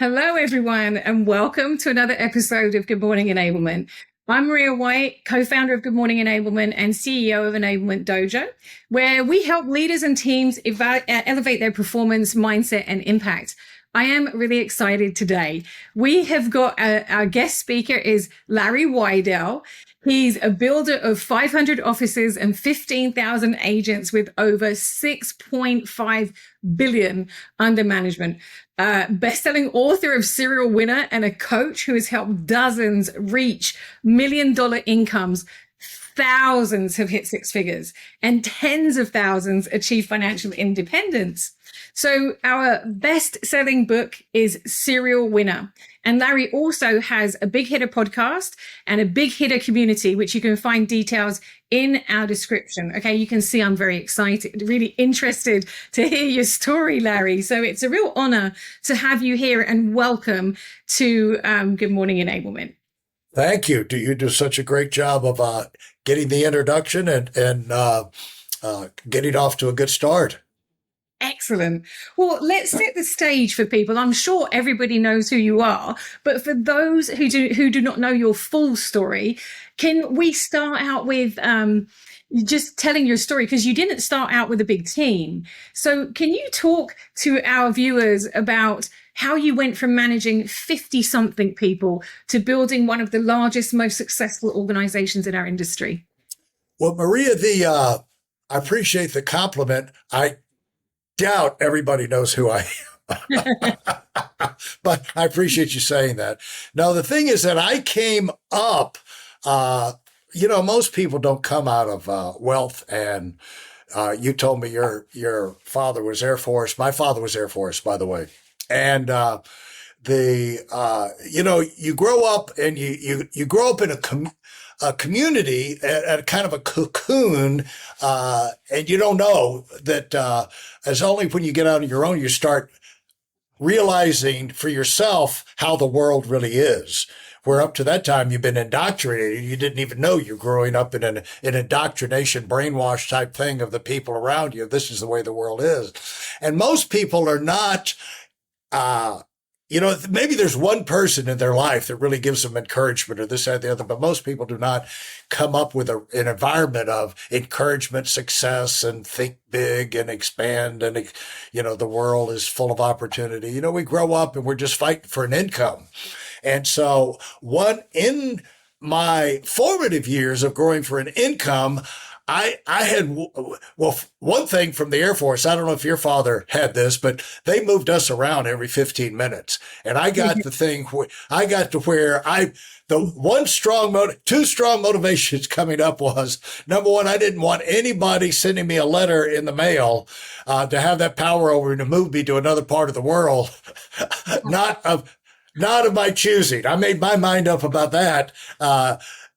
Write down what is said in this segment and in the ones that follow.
Hello, everyone, and welcome to another episode of Good Morning Enablement. I'm Maria White, co-founder of Good Morning Enablement and CEO of Enablement Dojo, where we help leaders and teams elevate their performance, mindset, and impact. I am really excited today. We have got our guest speaker is Larry Weidel. He's a builder of 500 offices and 15,000 agents with over 6.5 billion under management. Best-selling author of Serial Winner and a coach who has helped dozens reach $1 million incomes. Thousands have hit six figures and tens of thousands achieve financial independence. So our best-selling book is Serial Winner. And Larry also has a big hitter podcast and a big hitter community, which you can find details in our description. Okay, you can see I'm very excited, really interested to hear your story, Larry. So it's a real honor to have you here and welcome to Good Morning Enablement. Thank you. You do such a great job of getting the introduction and getting off to a good start. Excellent. Well, let's set the stage for people. I'm sure everybody knows who you are, but for those who do not know your full story, can we start out with just telling your story? Because you didn't start out with a big team. So can you talk to our viewers about how you went from managing 50-something people to building one of the largest, most successful organizations in our industry? Well, Maria, I appreciate the compliment. I doubt everybody knows who I am, but I appreciate you saying that. Now, the thing is that I came up, most people don't come out of wealth, and you told me your father was Air Force. My father was Air Force, by the way. And you grow up and you grow up in a community at kind of a cocoon, and you don't know that it's only when you get out on your own you start realizing for yourself how the world really is. Where up to that time you've been indoctrinated, you didn't even know you're growing up in an indoctrination, brainwash type thing of the people around you. This is the way the world is, and most people are not. Maybe there's one person in their life that really gives them encouragement or this, that, the other, but most people do not come up with an environment of encouragement, success, and think big and expand. And, the world is full of opportunity. We grow up and we're just fighting for an income. And so in my formative years of growing for an income, I had, one thing from the Air Force, I don't know if your father had this, but they moved us around every 15 minutes. And I got the thing, I got to where two strong motivations coming up was, number one, I didn't want anybody sending me a letter in the mail to have that power over and to move me to another part of the world, not of my choosing. I made my mind up about that.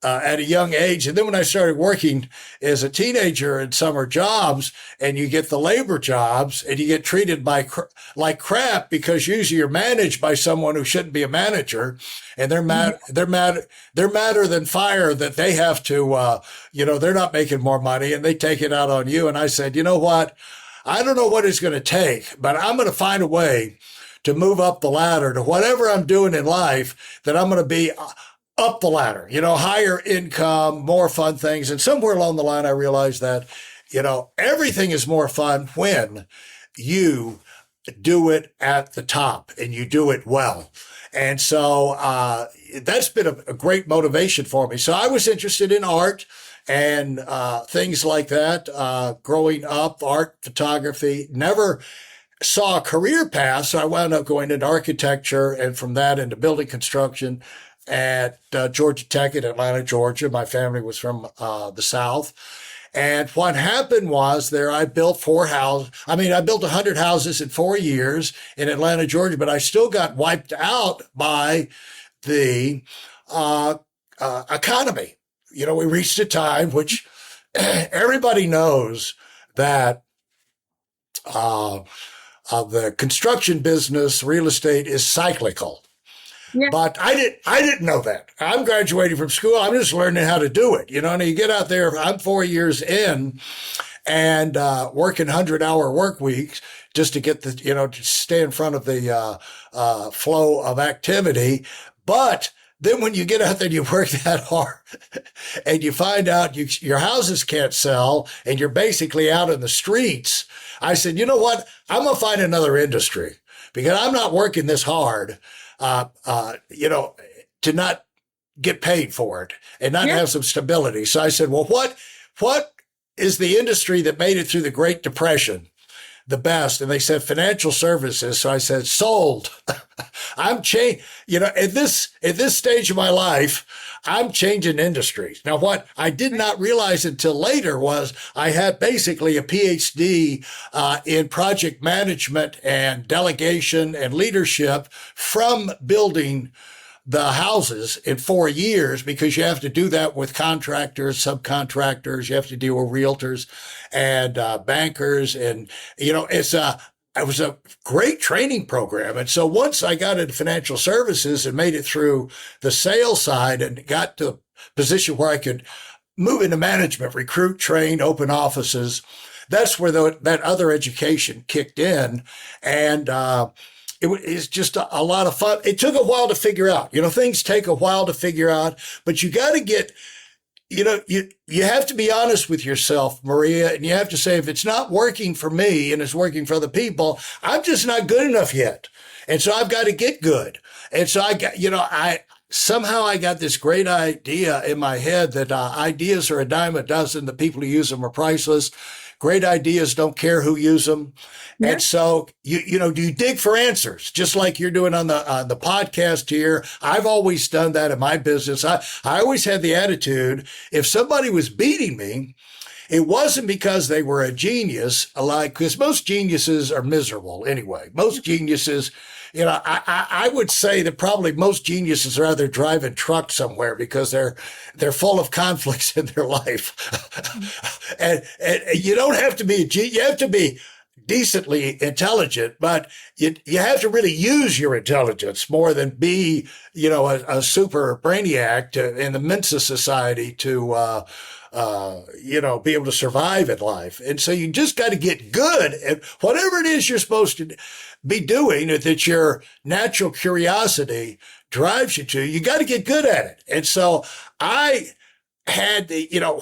At a young age. And then when I started working as a teenager in summer jobs, and you get the labor jobs and you get treated like crap because usually you're managed by someone who shouldn't be a manager, and they're madder than fire that they have to, they're not making more money and they take it out on you. And I said, you know what? I don't know what it's going to take, but I'm going to find a way to move up the ladder to whatever I'm doing in life, that I'm going to be up the ladder, higher income, more fun things. And somewhere along the line, I realized that, everything is more fun when you do it at the top and you do it well. And so that's been a great motivation for me. So I was interested in art and things like that. Growing up, art, photography, never saw a career path. So I wound up going into architecture, and from that into building construction at Georgia Tech in Atlanta, Georgia. My family was from the South. And what happened was I built 100 houses in 4 years in Atlanta, Georgia, but I still got wiped out by the economy. We reached a time which everybody knows that the construction business, real estate, is cyclical. Yeah. But I didn't know that. I'm graduating from school. I'm just learning how to do it. And you get out there, I'm 4 years in and working 100-hour work weeks, just to get the, to stay in front of the flow of activity. But then when you get out there and you work that hard and you find out your houses can't sell and you're basically out in the streets, I said, you know what? I'm going to find another industry because I'm not working this hard, to not get paid for it and not have some stability. So I said, well, what is the industry that made it through the Great Depression the best? And they said financial services. So I said, sold. I'm at this stage of my life, I'm changing industries. Now, what I did not realize until later was I had basically a PhD in project management and delegation and leadership from building the houses in 4 years, because you have to do that with contractors, subcontractors. You have to deal with realtors and bankers. And, it was a great training program. And so once I got into financial services and made it through the sales side and got to a position where I could move into management, recruit, train, open offices, that's where that other education kicked in. And, it's just a lot of fun. It took a while to figure out. Things take a while to figure out, but you got to get, you have to be honest with yourself, Maria, and you have to say, if it's not working for me and it's working for other people, I'm just not good enough yet. And so I've got to get good. And so I got this great idea in my head that ideas are a dime a dozen. The people who use them are priceless. Great ideas don't care who use them. Yeah. And so, do you dig for answers, just like you're doing on the podcast here? I've always done that in my business. I always had the attitude, if somebody was beating me, it wasn't because they were a genius, because most geniuses are miserable anyway. Most geniuses, I would say that probably most geniuses are either driving truck somewhere because they're full of conflicts in their life. and you don't have to be a genius. You have to be decently intelligent, but you have to really use your intelligence more than be, a super brainiac in the Mensa Society to, be able to survive in life. And so you just got to get good at whatever it is you're supposed to be doing, that your natural curiosity drives you to. You got to get good at it. And so I had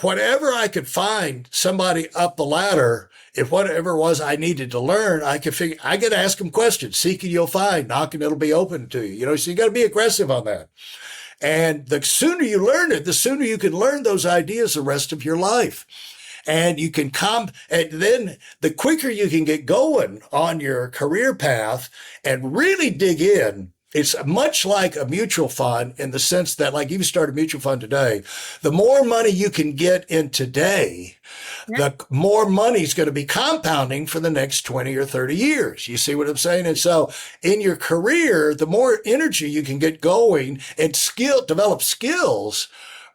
whatever I could find somebody up the ladder, if whatever it was I needed to learn, I could ask them questions. Seeking, you'll find. Knocking, it'll be open to you. So you got to be aggressive on that. And the sooner you learn it, the sooner you can learn those ideas the rest of your life. And you can and then the quicker you can get going on your career path and really dig in. It's much like a mutual fund in the sense that, like, you start a mutual fund today, the more money you can get in today, the more money is going to be compounding for the next 20 or 30 years. You see what I'm saying? And so in your career, the more energy you can get going and develop skills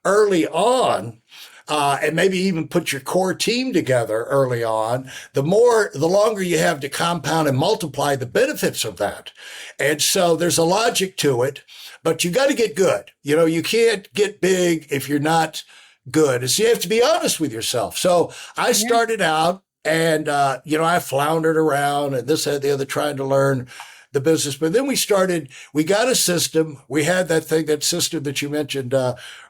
early on, and maybe even put your core team together early on, the longer you have to compound and multiply the benefits of that. And so there's a logic to it, but you got to get good. You can't get big if you're not good. So you have to be honest with yourself. So I started out and, I floundered around and this, that, the other, trying to learn the business. But then we got a system. We had that system that you mentioned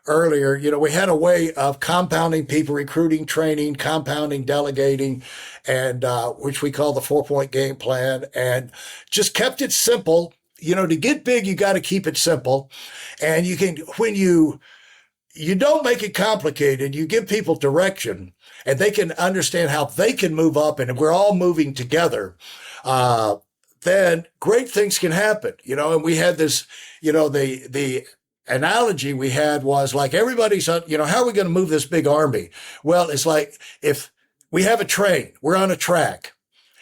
earlier. We had a way of compounding people, recruiting, training, compounding, delegating, and which we call the 4-point game plan, and just kept it simple. To get big, you got to keep it simple. And when you don't make it complicated, you give people direction and they can understand how they can move up, and we're all moving together. Then great things can happen, and we had this, the analogy we had was like, everybody's, how are we going to move this big army? Well, it's like, if we have a train, we're on a track,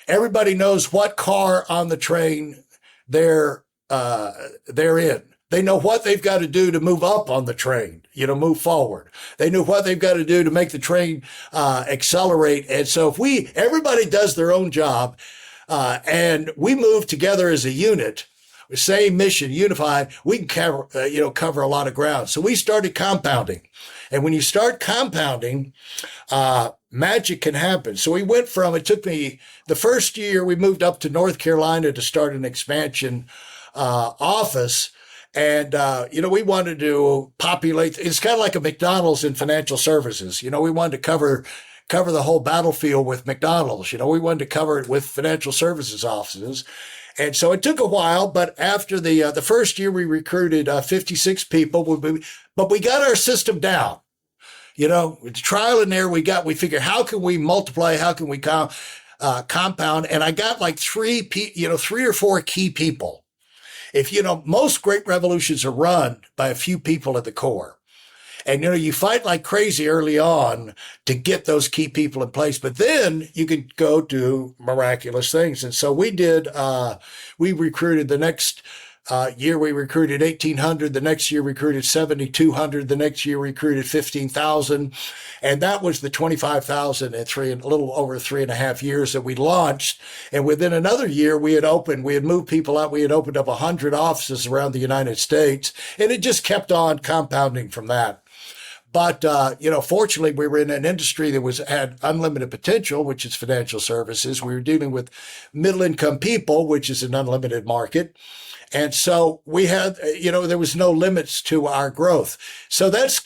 everybody knows what car on the train they're in. They know what they've got to do to move up on the train, move forward. They know what they've got to do to make the train accelerate. And so if everybody does their own job, and we move together as a unit, same mission, unified, we can cover a lot of ground. So we started compounding. And when you start compounding, magic can happen. So we went from, it took me, the first year we moved up to North Carolina to start an expansion office. And, we wanted to populate, it's kind of like a McDonald's in financial services. We wanted to cover the whole battlefield with McDonald's. We wanted to cover it with financial services offices. And so it took a while, but after the first year, we recruited 56 people, but we got our system down. Trial and error, we figured, how can we multiply? How can we compound? And I got like three or four key people. If most great revolutions are run by a few people at the core. And, you fight like crazy early on to get those key people in place, but then you can go do miraculous things. And so we did, we recruited the next year, we recruited 1,800. The next year, recruited 7,200. The next year, recruited 15,000. And that was the 25,000 in a little over 3.5 years that we launched. And within another year, we had moved people out. We had opened up 100 offices around the United States. And it just kept on compounding from that. But, fortunately, we were in an industry that had unlimited potential, which is financial services. We were dealing with middle income people, which is an unlimited market. And so we had, there was no limits to our growth. So that's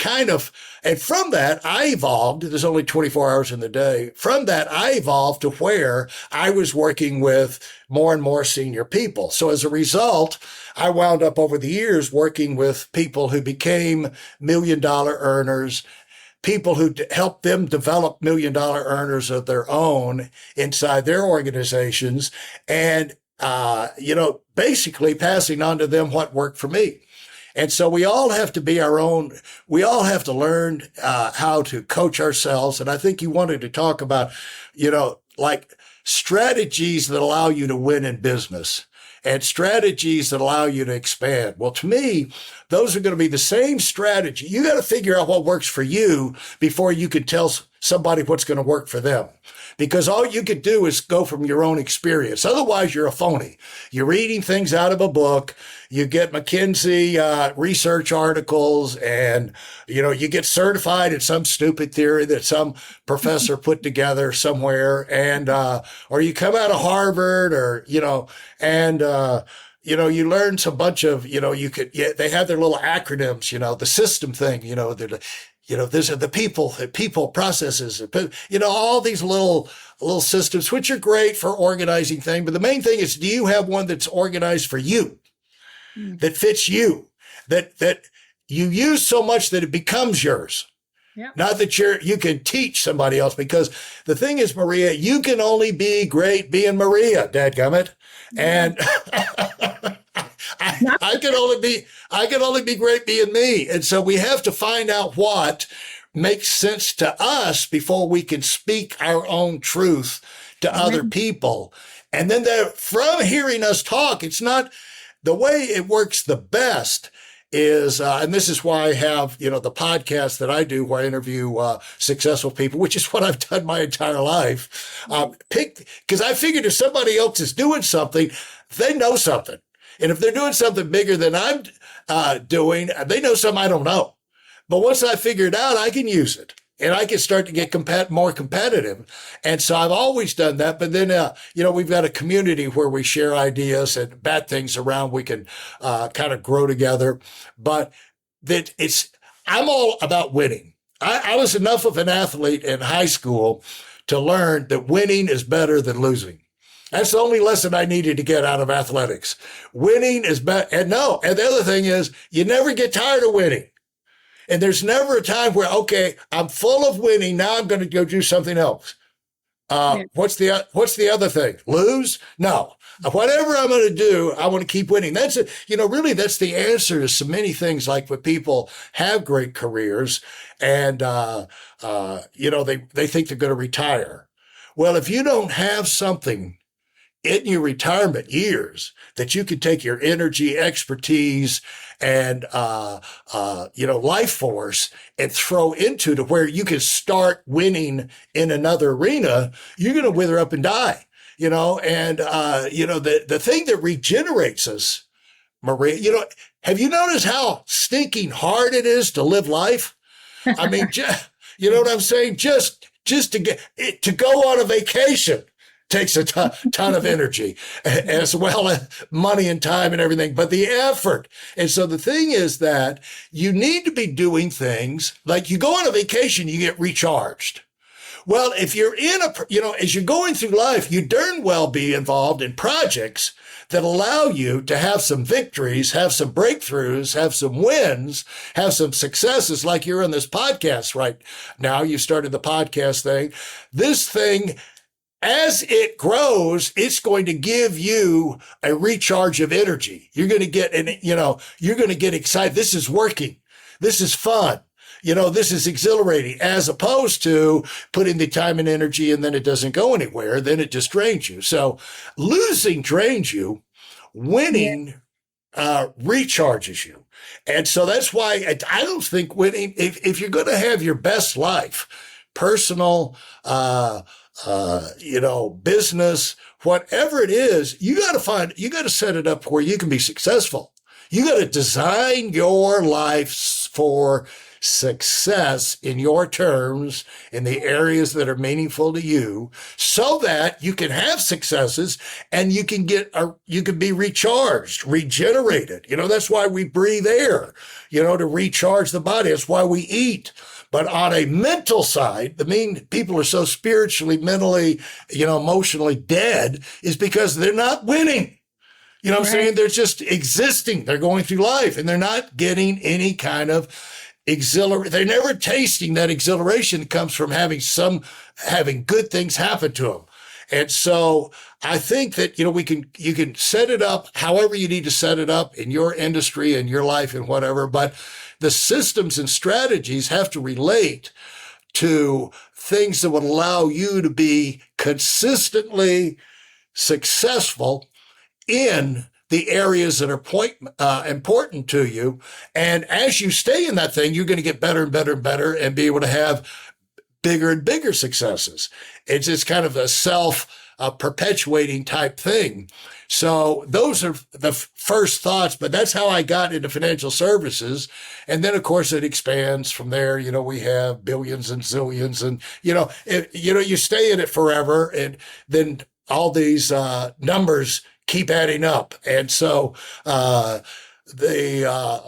and from that, I evolved. There's only 24 hours in the day. From that, I evolved to where I was working with more and more senior people. So as a result, I wound up over the years working with people who became $1 million earners, people who helped them develop $1 million earners of their own inside their organizations, and basically passing on to them what worked for me. And so we all have to be we all have to learn how to coach ourselves. And I think you wanted to talk about, like strategies that allow you to win in business and strategies that allow you to expand. Well, to me, those are going to be the same strategy. You got to figure out what works for you before you can tell somebody what's going to work for them. Because all you could do is go from your own experience. Otherwise, you're a phony. You're reading things out of a book. You get McKinsey research articles, and you get certified in some stupid theory that some professor put together somewhere, and or you come out of Harvard, or you learn some bunch of they have their little acronyms, the system thing, these are the people processes, all these little systems, which are great for organizing things. But the main thing is, do you have one that's organized for you, that fits you, that you use so much that it becomes yours? Yeah. Not that you can teach somebody else, because the thing is, Maria, you can only be great being Maria, dadgummit. And I can only be great being me. And so we have to find out what makes sense to us before we can speak our own truth to other people. And then from hearing us talk, it's not the way it works the best is, and this is why I have, the podcast that I do where I interview successful people, which is what I've done my entire life. Because I figured if somebody else is doing something, they know something. And if they're doing something bigger than I'm doing, they know something I don't know. But once I figure it out, I can use it. And I can start to get more competitive. And so I've always done that. But then, we've got a community where we share ideas and bat things around. We can kind of grow together. But I'm all about winning. I was enough of an athlete in high school to learn that winning is better than losing. That's the only lesson I needed to get out of athletics. Winning is better. And the other thing is, you never get tired of winning. And there's never a time where, okay, I'm full of winning. Now I'm going to go do something else. What's the other thing? Lose? No. Whatever I'm going to do, I want to keep winning. That's it. Really, that's the answer to so many things. Like when people have great careers and, they think they're going to retire. Well, if you don't have something in your retirement years that you can take your energy, expertise, and, life force and throw into to where you can start winning in another arena, you're going to wither up and die, the thing that regenerates us Maria. Have you noticed how stinking hard it is to live life? I mean, you know what I'm saying? Just to go on a vacation takes a ton of energy, as well as money and time and everything, but the effort. And so the thing is that you need to be doing things like you go on a vacation, you get recharged. Well, if you're as you're going through life, you darn well be involved in projects that allow you to have some victories, have some breakthroughs, have some wins, have some successes, like you're in this podcast right now. You started the podcast thing. This thing, as it grows, it's going to give you a recharge of energy. You're going to get, you're going to get excited. This is working. This is fun. This is exhilarating, as opposed to putting the time and energy and then it doesn't go anywhere. Then it just drains you. So losing drains you. Winning recharges you. And so that's why I don't think winning, if you're going to have your best life, personal, business, whatever it is, you got to set it up where you can be successful. You got to design your life for success in your terms, in the areas that are meaningful to you, so that you can have successes and you can be recharged, regenerated. That's why we breathe air, to recharge the body. That's why we eat. But on a mental side, people are so spiritually, mentally, emotionally dead is because they're not winning. You know what I'm saying? They're just existing. They're going through life and they're not getting any kind of they're never tasting that exhilaration that comes from having good things happen to them. And so I think that, you can set it up however you need to set it up in your industry and your life and whatever, but the systems and strategies have to relate to things that would allow you to be consistently successful in the areas that are important to you. And as you stay in that thing, you're going to get better and better and better and be able to have bigger and bigger successes. It's just kind of a self-perpetuating type thing. So those are the first thoughts, but that's how I got into financial services. And then, of course, it expands from there. We have billions and zillions and, you stay in it forever. And then all these numbers keep adding up. And so the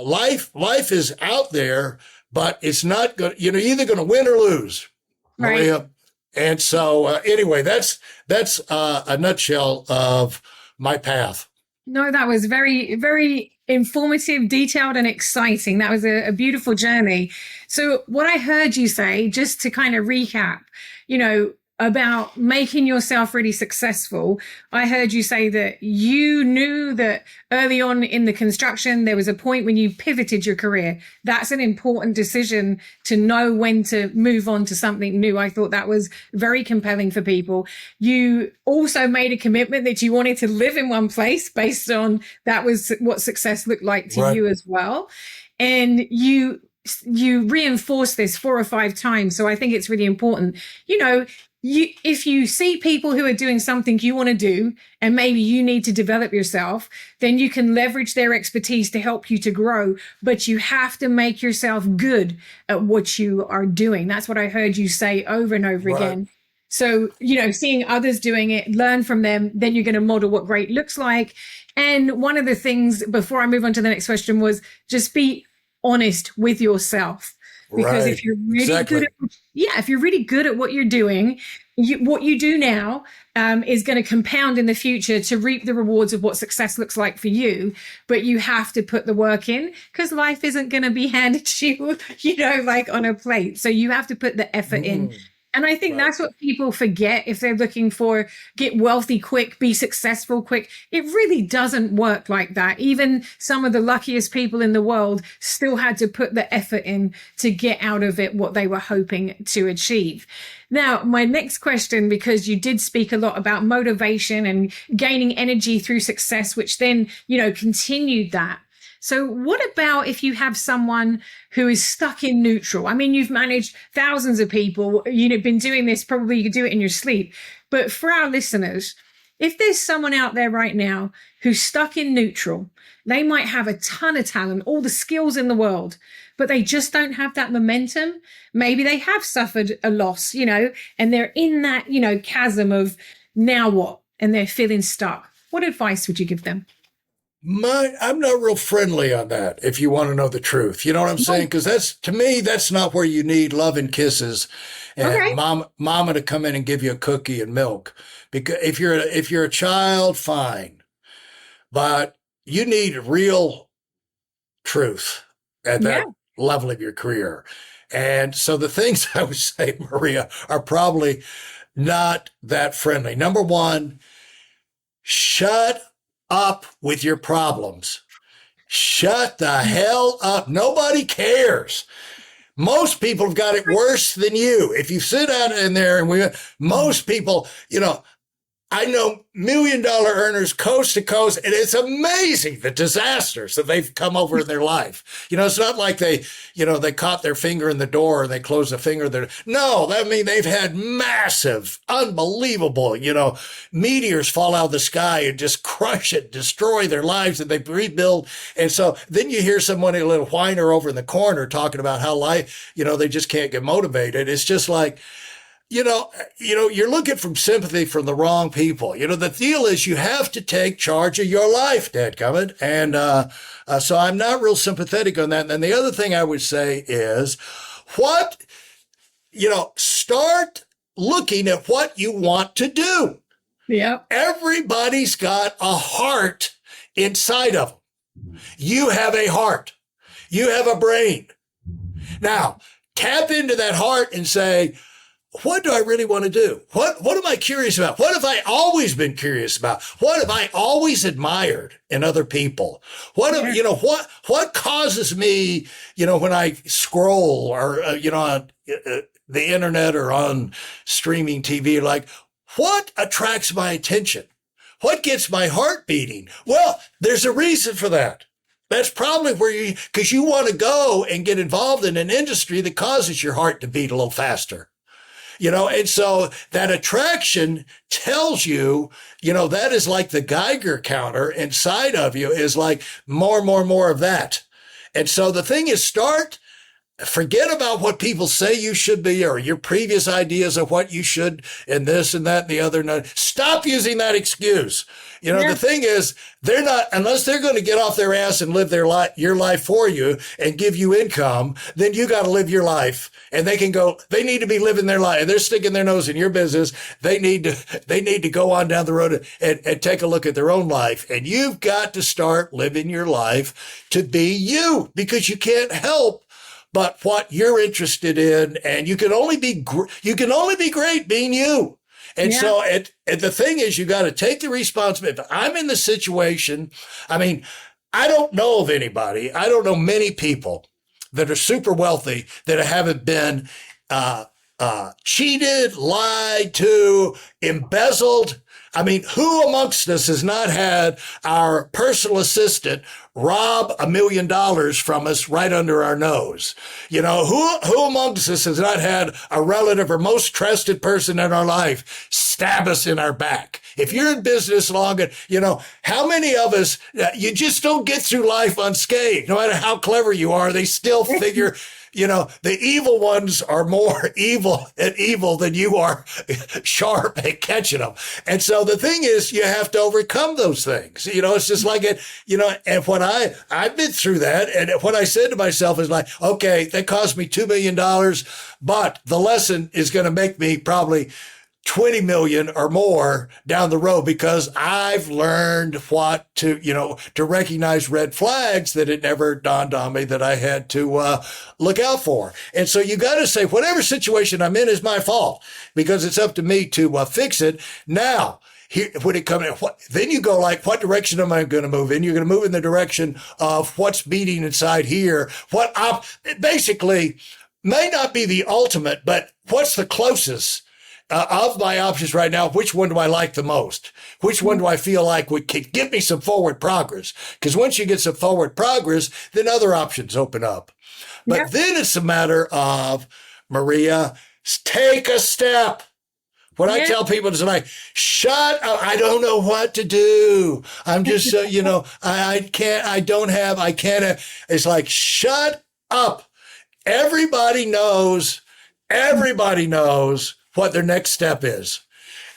life is out there, but it's not good. You're either going to win or lose, Maria. Right. And so anyway, that's a nutshell of my path. No, that was very, very informative, detailed, and exciting. That was a beautiful journey. So what I heard you say, just to kind of recap, about making yourself really successful, I heard you say that you knew that early on in the construction, there was a point when you pivoted your career. That's an important decision to know when to move on to something new. I thought that was very compelling for people. You also made a commitment that you wanted to live in one place based on that was what success looked like to you as well. And you reinforced this 4 or 5 times. So I think it's really important. If you see people who are doing something you want to do, and maybe you need to develop yourself, then you can leverage their expertise to help you to grow. But you have to make yourself good at what you are doing. That's what I heard you say over and over again. So, seeing others doing it, learn from them, then you're going to model what great looks like. And one of the things before I move on to the next question was just be honest with yourself. Because if you're really good if you're really good at what you're doing, what you do now is going to compound in the future to reap the rewards of what success looks like for you. But you have to put the work in, because life isn't going to be handed to you, like on a plate. So you have to put the effort in. And I think that's what people forget if they're looking for get wealthy quick, be successful quick. It really doesn't work like that. Even some of the luckiest people in the world still had to put the effort in to get out of it what they were hoping to achieve. Now, my next question, because you did speak a lot about motivation and gaining energy through success, which then, continued that. So what about if you have someone who is stuck in neutral? I mean, you've managed thousands of people, been doing this, probably you could do it in your sleep. But for our listeners, If there's someone out there right now who's stuck in neutral, they might have a ton of talent, all the skills in the world, but they just don't have that momentum. Maybe they have suffered a loss, and they're in that, chasm of now what? And they're feeling stuck. What advice would you give them? I'm not real friendly on that, if you want to know the truth. You know what I'm saying? Because to me, that's not where you need love and kisses and mama to come in and give you a cookie and milk. Because if you're a child, fine. But you need real truth at that level of your career. And so the things I would say, Maria, are probably not that friendly. Number one, shut up with your problems. Shut the hell up. Nobody cares. Most people have got it worse than you. If you sit out in there most people, I know $1 million earners coast to coast, and it's amazing the disasters that they've come over in their life. It's not like they caught their finger in the door and they closed the finger there. No, they've had massive, unbelievable, meteors fall out of the sky and just crush it, destroy their lives, and they rebuild. And so then you hear someone, a little whiner over in the corner, talking about how life, they just can't get motivated. It's just like, you're looking for sympathy from the wrong people. The deal is you have to take charge of your life, dadgummit. And so I'm not real sympathetic on that. And then the other thing I would say is start looking at what you want to do. Yep. Everybody's got a heart inside of them. You have a heart. You have a brain. Now, tap into that heart and say, what do I really want to do? What am I curious about? What have I always been curious about? What have I always admired in other people? What causes me, when I scroll or, on the internet or on streaming TV, like what attracts my attention? What gets my heart beating? Well, there's a reason for that. That's probably because you want to go and get involved in an industry that causes your heart to beat a little faster. And so that attraction tells you, that is like the Geiger counter inside of you is like more of that. And so the thing is forget about what people say you should be or your previous ideas of what you should and this and that and the other. No, stop using that excuse. The thing is they're not, unless they're going to get off their ass and live your life for you and give you income, then you got to live your life. And they need to be living their life. They're sticking their nose in your business. They need to go on down the road and take a look at their own life. And you've got to start living your life to be you, because you can't help but what you're interested in. And you can only be great being you. And so the thing is, you got to take the responsibility. If I'm in the situation, I don't know of anybody. I don't know many people that are super wealthy that haven't been cheated, lied to, embezzled. Who amongst us has not had our personal assistant rob $1 million from us right under our nose? Who amongst us has not had a relative or most trusted person in our life stab us in our back? If you're in business long, how many of us, you just don't get through life unscathed. No matter how clever you are, they still figure, the evil ones are more evil than you are sharp at catching them. And so the thing is, you have to overcome those things. It's just like it, and when I've been through that. And what I said to myself is like, okay, that cost me $2 million, but the lesson is going to make me probably 20 million or more down the road, because I've learned to recognize red flags that it never dawned on me that I had to look out for. And so you got to say, whatever situation I'm in is my fault, because it's up to me to fix it. Now, here, when it comes, then you go like, what direction am I going to move in? You're going to move in the direction of what's beating inside here. Basically may not be the ultimate, but what's the closest? Of my options right now, which one do I like the most? Which one do I feel like would give me some forward progress? Because once you get some forward progress, then other options open up. But then it's a matter of, Maria, take a step. When I tell people, it's like, shut up. I don't know what to do. I'm just, I can't, I can't. It's like, shut up. Everybody knows what their next step is.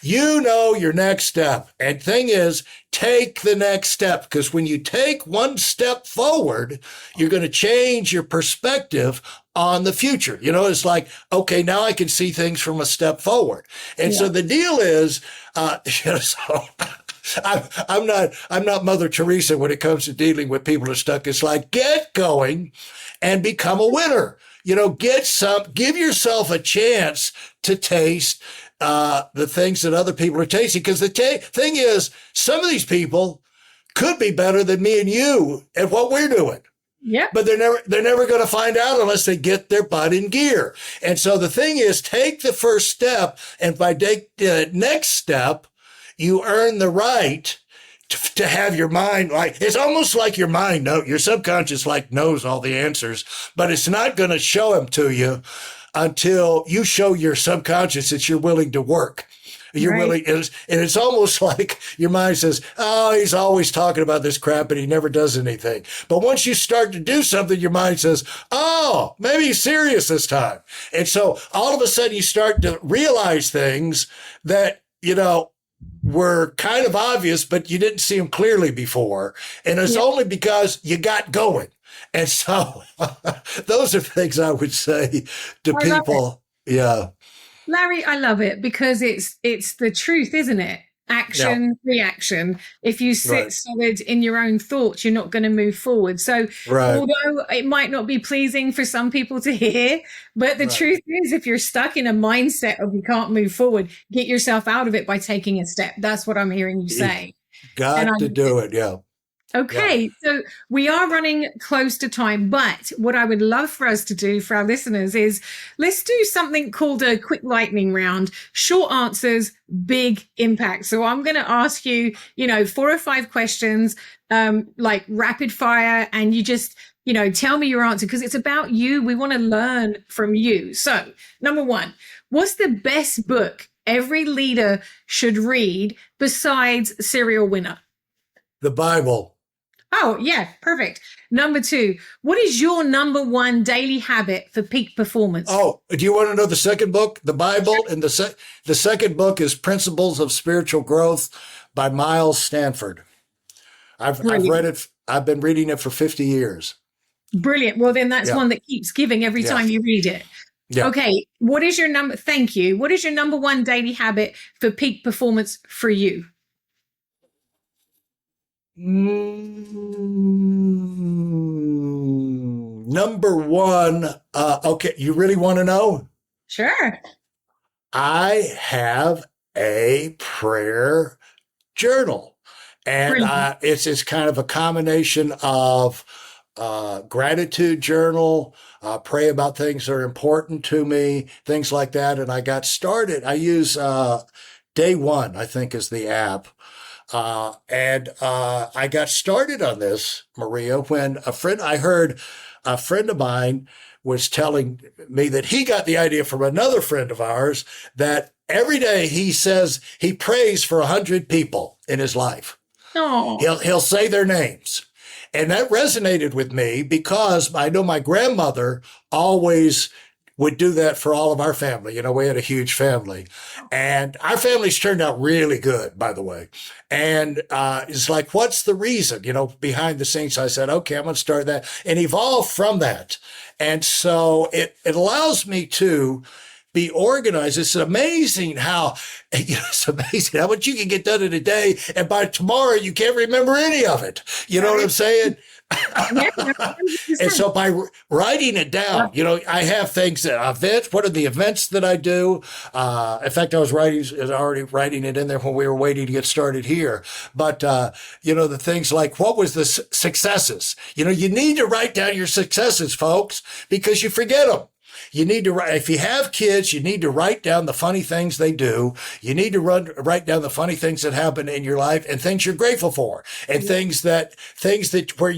You know your next step. And thing is, take the next step, because when you take one step forward, you're going to change your perspective on the future. It's like, okay, now I can see things from a step forward. And so the deal is, I'm not Mother Teresa when it comes to dealing with people who are stuck. It's like, get going and become a winner. Give yourself a chance to taste the things that other people are tasting. Because the thing is, some of these people could be better than me and you at what we're doing. Yeah. But they're never going to find out unless they get their butt in gear. And so the thing is, take the first step, and by the next step, you earn the right to have your mind, like, it's almost like your mind your subconscious knows all the answers, but it's not going to show them to you until you show your subconscious that you're willing to work. You're willing, and it's almost like your mind says, oh, he's always talking about this crap and he never does anything. But once you start to do something, your mind says, oh, maybe he's serious this time. And so all of a sudden you start to realize things that, were kind of obvious, but you didn't see them clearly before. And it's only because you got going. And so those are things I would say to people. Yeah. Larry, I love it because it's the truth, isn't it? Action, reaction. If you sit solid in your own thoughts, you're not going to move forward. So although it might not be pleasing for some people to hear, but the truth is, if you're stuck in a mindset of you can't move forward, get yourself out of it by taking a step. That's what I'm hearing you say. Got to do it. Yeah. Okay, so we are running close to time, but what I would love for us to do for our listeners is let's do something called a quick lightning round, short answers, big impact. So I'm going to ask you, 4 or 5 questions, like rapid fire, and you just, tell me your answer because it's about you. We want to learn from you. So number 1, what's the best book every leader should read besides Serial Winner? The Bible. Oh, yeah, perfect. Number 2, what is your number 1 daily habit for peak performance? Oh, do you want to know the second book, the Bible? And the second book is Principles of Spiritual Growth by Miles Stanford. I've read it. I've been reading it for 50 years. Brilliant. Well, then that's one that keeps giving every time you read it. Yeah. Okay. Thank you. What is your number 1 daily habit for peak performance for you? Number 1, okay, you really want to know? Sure. I have a prayer journal, and it's kind of a combination of gratitude journal, pray about things that are important to me, things like that. And I got started. I use Day One, I think, is the app. And I got started on this, Maria, when I heard a friend of mine was telling me that he got the idea from another friend of ours that every day he says he prays for 100 people in his life. Oh. He'll say their names. And that resonated with me because I know my grandmother always would do that for all of our family. We had a huge family, and our family's turned out really good, by the way. And it's like, what's the reason, behind the scenes? I said, okay, I'm going to start that and evolve from that. And so it allows me to be organized. It's amazing how much you can get done in a day. And by tomorrow, you can't remember any of it. You know what I'm saying? And so by writing it down, I have things events. What are the events that I do? In fact, I was already writing it in there when we were waiting to get started here. But, the things like, what was the successes? You need to write down your successes, folks, because you forget them. You need to write, if you have kids, you need to write down the funny things they do. You need to write down the funny things that happen in your life and things you're grateful for and things that where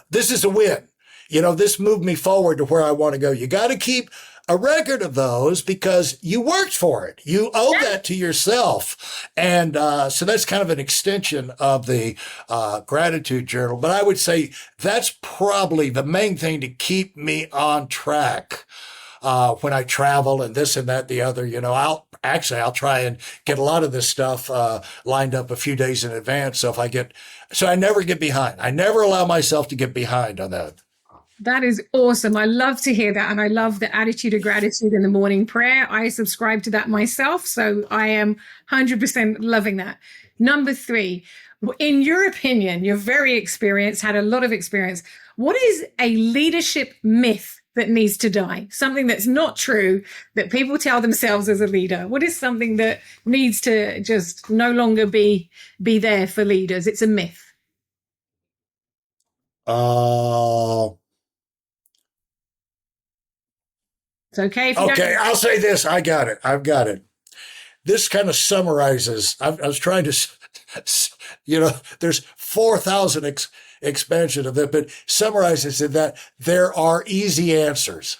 this is a win. this moved me forward to where I want to go. You got to keep a record of those because you worked for it. You owe that to yourself. And so that's kind of an extension of the gratitude journal. But I would say that's probably the main thing to keep me on track. When I travel and this and that, the other, I'll try and get a lot of this stuff lined up a few days in advance. So I never get behind. I never allow myself to get behind on that. That is awesome. I love to hear that. And I love the attitude of gratitude in the morning prayer. I subscribe to that myself. So I am 100% loving that. Number 3, in your opinion, you're very experienced, had a lot of experience. What is a leadership myth that needs to die? Something that's not true that people tell themselves as a leader. What is something that needs to just no longer be there for leaders? It's a myth. It's okay if you Okay, I'll say this. I've got it. This kind of summarizes. I was trying to, there's 4,000 expansion of it, but summarizes it that there are easy answers.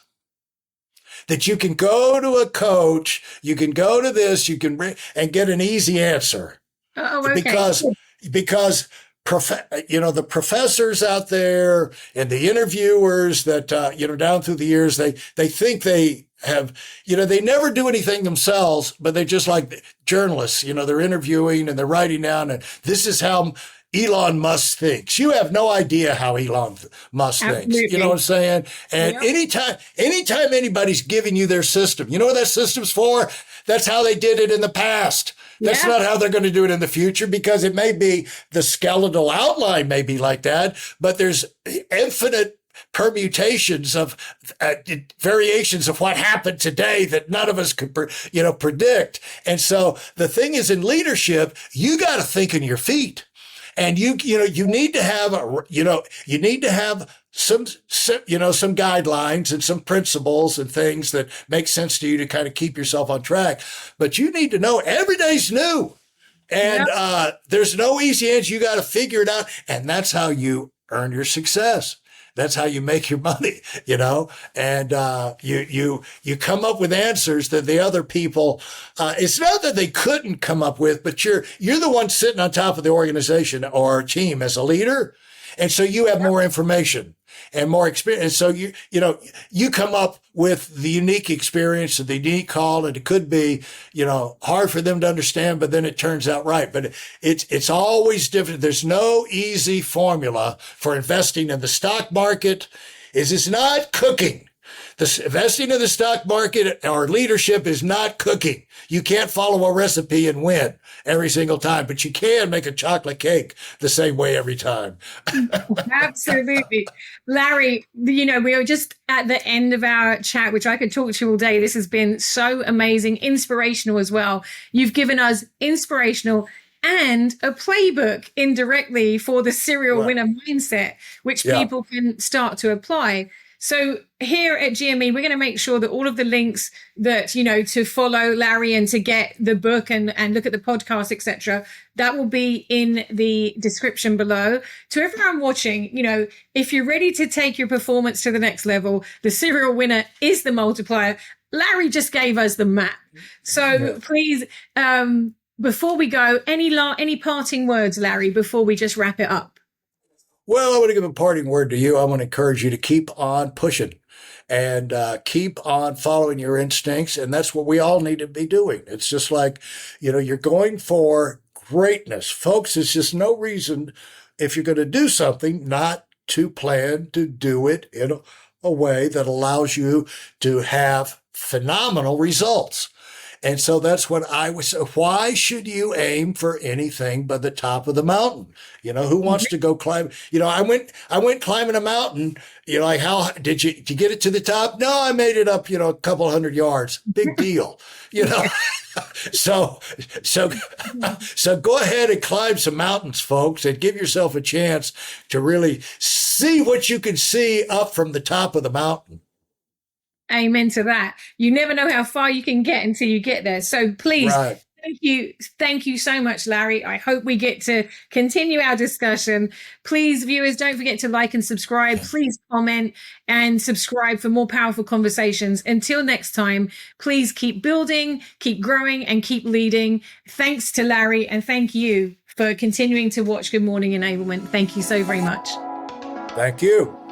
That you can go to a coach, you can go to this, and get an easy answer. Oh, okay. Because the professors out there and the interviewers that, down through the years, they think they have, they never do anything themselves, but they just like journalists, they're interviewing and they're writing down, and this is how Elon Musk thinks. You have no idea how Elon Musk thinks. You know what I'm saying? And anytime anybody's giving you their system, you know what that system's for? That's how they did it in the past. That's not how they're going to do it in the future, because it may be the skeletal outline may be like that, but there's infinite permutations of variations of what happened today that none of us could, predict. And so the thing is, in leadership, you got to think on your feet. And you need to have some guidelines and some principles and things that make sense to you to kind of keep yourself on track. But you need to know every day's new, and there's no easy answer. You got to figure it out, and that's how you earn your success. That's how you make your money, and you come up with answers that the other people, it's not that they couldn't come up with, but you're the one sitting on top of the organization or team as a leader. And so you have more information and more experience. And so you come up with the unique experience and the unique call, and it could be, hard for them to understand, but then it turns out right. But it's always different. There's no easy formula for investing in the stock market. It's not cooking. Investing in the stock market or leadership is not cooking. You can't follow a recipe and win every single time, but you can make a chocolate cake the same way every time. Absolutely. Larry, we are just at the end of our chat, which I could talk to you all day. This has been so amazing, inspirational as well. You've given us inspirational and a playbook indirectly for the serial winner mindset, which people can start to apply. So here at GME, we're going to make sure that all of the links that, to follow Larry and to get the book and look at the podcast, etc., that will be in the description below. To everyone watching, if you're ready to take your performance to the next level, the serial winner is the multiplier. Larry just gave us the map. So please, before we go, any parting words, Larry, before we just wrap it up? Well, I want to give a parting word to you. I want to encourage you to keep on pushing and keep on following your instincts. And that's what we all need to be doing. It's just like, you're going for greatness. Folks, there's just no reason, if you're going to do something, not to plan to do it in a way that allows you to have phenomenal results. And so that's what I was. Why should you aim for anything but the top of the mountain? Who wants to go climb? I went climbing a mountain. Like, how did you get it to the top? No, I made it up, a couple hundred yards. Big deal, So go ahead and climb some mountains, folks, and give yourself a chance to really see what you can see up from the top of the mountain. Amen to that. You never know how far you can get until you get there. So please, Thank you. Thank you so much, Larry. I hope we get to continue our discussion. Please, viewers, don't forget to like and subscribe. Please comment and subscribe for more powerful conversations. Until next time, please keep building, keep growing, and keep leading. Thanks to Larry, and thank you for continuing to watch Good Morning Enablement. Thank you so very much. Thank you.